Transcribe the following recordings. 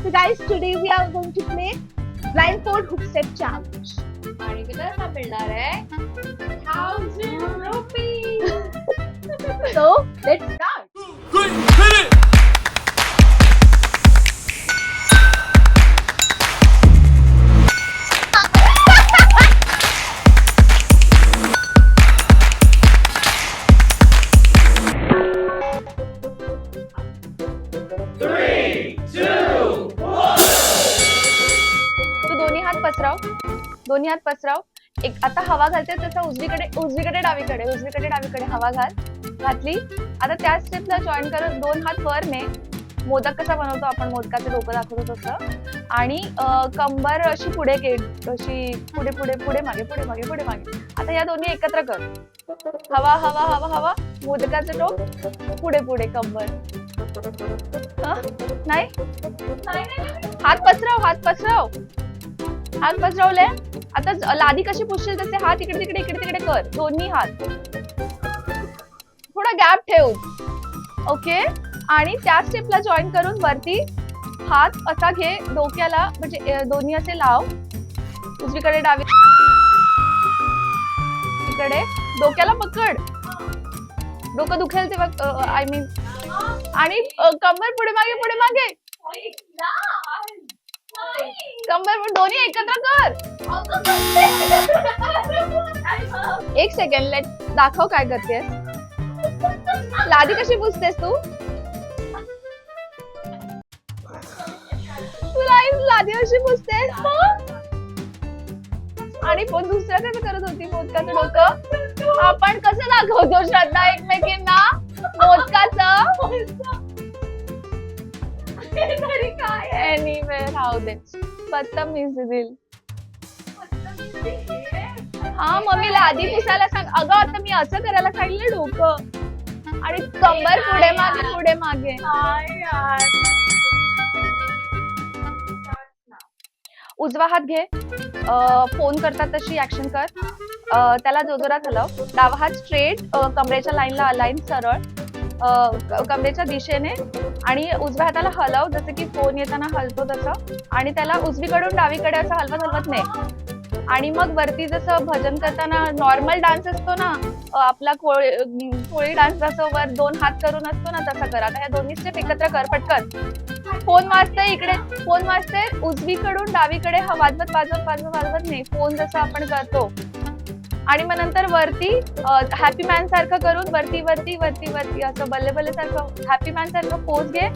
So guys, today we are going to play blindfold hook step challenge. आणि विनरला मिळणार आहे 1000 rupees. So let's start. दोन्ही हात पसराव. एक आता हवा घालते तसं उजवीकडे डावीकडे हवा घातली. आता त्याच स्टेपला जॉईन करत दोन हात वर ने मोदक कसा बनवतो आपण, मोदकाचं डोकं दाखवतो तसं, आणि कंबर अशी पुढे अशी पुढे मागे. आता या दोन्ही एकत्र कर. हवा मोदकाचं टोक पुढे कंबर. नाही हात पसरवले. आता लादी कशी पुसशील तसे हात इकडे तिकडे कर. दोन्ही हात थोडा गॅप ठेव. ओके. आणि त्या स्टेपला जॉईन करून वरती हात असा घे डोक्याला, म्हणजे दोन्ही असे लाव. उजवीकडे डावीकडे डोक्याला पकड. डोकं दुखेल तेव्हा आय मीन. आणि कंबर पुढे मागे. कंबर दोन्ही एकत्र कर. एक सेकंड दाखव काय करतेस. लादी कशी पुसतेस तू लादी कशी पुसतेस. आणि पण दुसरं कसं करत होती मोदकाचं डोकं. आपण कसं दाखवतो श्रद्धा एकमेकींना मोदकाचं. एनिवे राहू दे. बदतमीजी दिल. हा मम्मी लादी पुसायला सांग. अगं आता मी असं करायला सांगितलं डोकं आणि कंबर पुढे मागे. उजवा हात घे. फोन करतात तशी ऍक्शन कर. त्याला जोरात हलव. डावा हात स्ट्रेट कमरेच्या लाईनला अलाईन सरळ कमरेच्या दिशेने, आणि उजव्या हाताला हलव जसं की फोन येताना हलतो तसं. आणि त्याला उजवीकडून डावीकडे असं हलवत नाही. आणि मग वरती जसं भजन करताना नॉर्मल डान्स असतो ना आपला, कोळी डान्स जसं वर दोन हात करून असतो ना तसं कर. आता ह्या दोन्ही स्टेप एकत्र कर पटकन. फोन वाजतंय इकडे, फोन वाजतंय उजवीकडून डावीकडे वाजवत नाही. फोन जसं आपण करतो. आणि मग नंतर वरती हॅपी मॅन सारखं करून वरती असं बल्ले सारखं हॅपी मॅन सारखं पोज घे.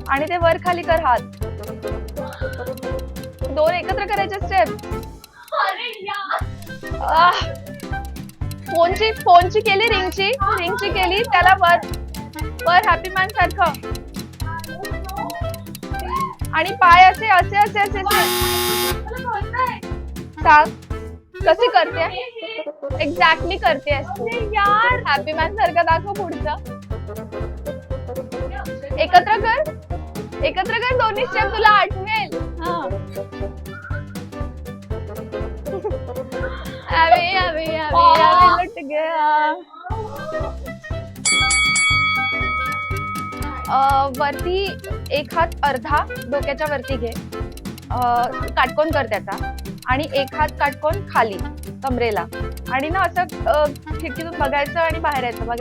आणि ते वर खाली कर हात. दोन एकत्र करायचे स्टेप. फोनची केली, रिंगची केली. त्याला वर हॅपी मॅन सारखं. आणि पाय असे सांग कशी करते. एक्झॅक्टली करते यार. हॅपी मॅन सारखं दाखव पुढचं. एकत्र कर दोन्ही स्टेप, तुला आठवेल. लुट गया. वरती एक हात अर्धा डोक्याच्या वरती घे. काटकोन कर त्याचा. आणि एक हात काटकोन खाली कमरेला. आणि ना असं खिडकीतून बघायचं आणि बाहेर यायचं.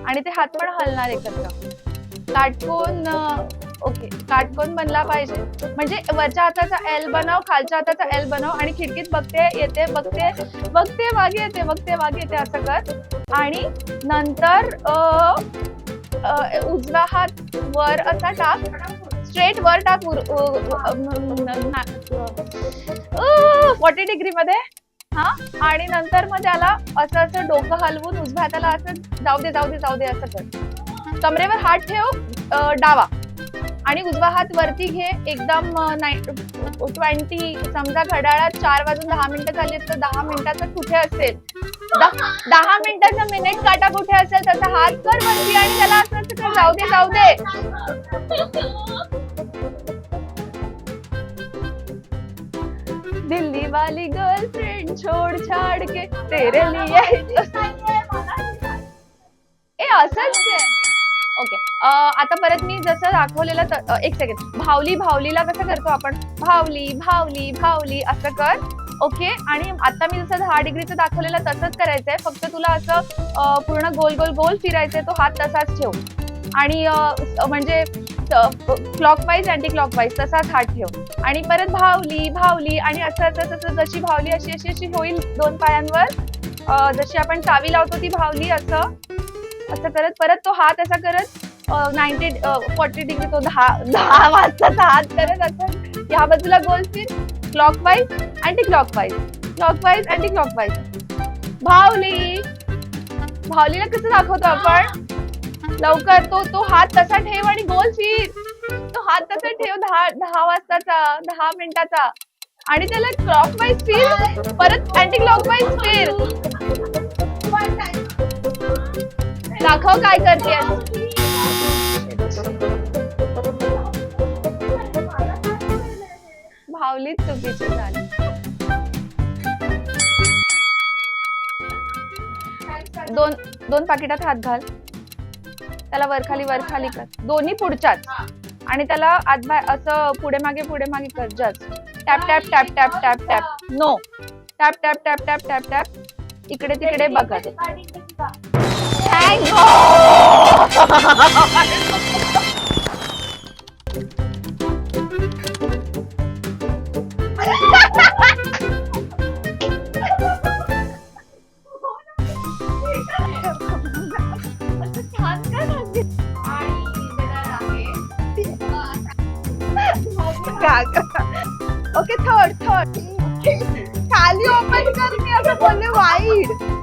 आणि ते हात पण हलणार एकत्र. काटकोन. ओके. काटकोन बनला पाहिजे. म्हणजे वरच्या हाताचा एल बनव, खालच्या हाताचा एल बनव. आणि खिडकीत बघते मागे येते असं कर. आणि नंतर उजवा हात वर असा टाक. स्ट्रेट वर टाक 40 डिग्री मध्ये. हा. आणि नंतर मग त्याला असं डोकं हलवून उजव्या हाताला असं जाऊ दे असं कर. कमरेवर हात ठेव डावा. आणि उजवा हात वरती घे एकदम 20. समजा घड्याळात 4:10 झाली तर 10 मिनिटाचं कुठे असेल, 10 मिनिटाचा मिनिट काटा कुठे असेल तसा हात कर वरती. आणि त्याला असं कर जाऊ दे. दिल्ली वाली गर्लफ्रेंड छोड़ छाड़ के तेरे लिए. असंच आहे. ओके. आता परत मी जसं दाखवलेलं एक सेकंड, भावली भावलीला कसं करतो आपण, भावली भावली भावली असं कर. ओके. आणि आता मी जसं 10 डिग्रीचं दाखवलेलं तसंच करायचंय, फक्त तुला असं पूर्ण गोल गोल गोल फिरायचंय, तो हात तसाच ठेव. आणि म्हणजे क्लॉकवाईज अँटी क्लॉकवाईज तसाच हात ठेव. आणि परत भावली भावली आणि असं असं असं जशी भावली अशी अशी अशी होईल 2 पायांवर, जशी आपण चावी लावतो ती भावली, असं असं करत परत तो हात असा करत 40 डिग्री, तो 10 वाजताचा हात करत असं या बाजूला गोल फिर, clockwise anti clockwise, clockwise anti clockwise. भावली भावलीला कसं दाखवतो आपण, लवकर तो हात तसा ठेव आणि गोल फिर, तो हात तसा ठेव 10 वाजताचा, 10 मिनिटाचा. आणि त्याला क्लॉकवाईज फिर, परत अँटी क्लॉकवाईज फिर. दाखव काय करतेस. भावलीच चुकीची झाली. दोन पाकिटात हात घाल, त्याला वरखाली कर, दोन्ही पुढच्याच. आणि त्याला असं पुढे मागे कर. Just tap tap tap tap tap tap. No, tap tap tap tap tap tap. इकडे तिकडे बघत. ओके, थर्ड खाली ओपन कर, मी असं बोलले वाईड.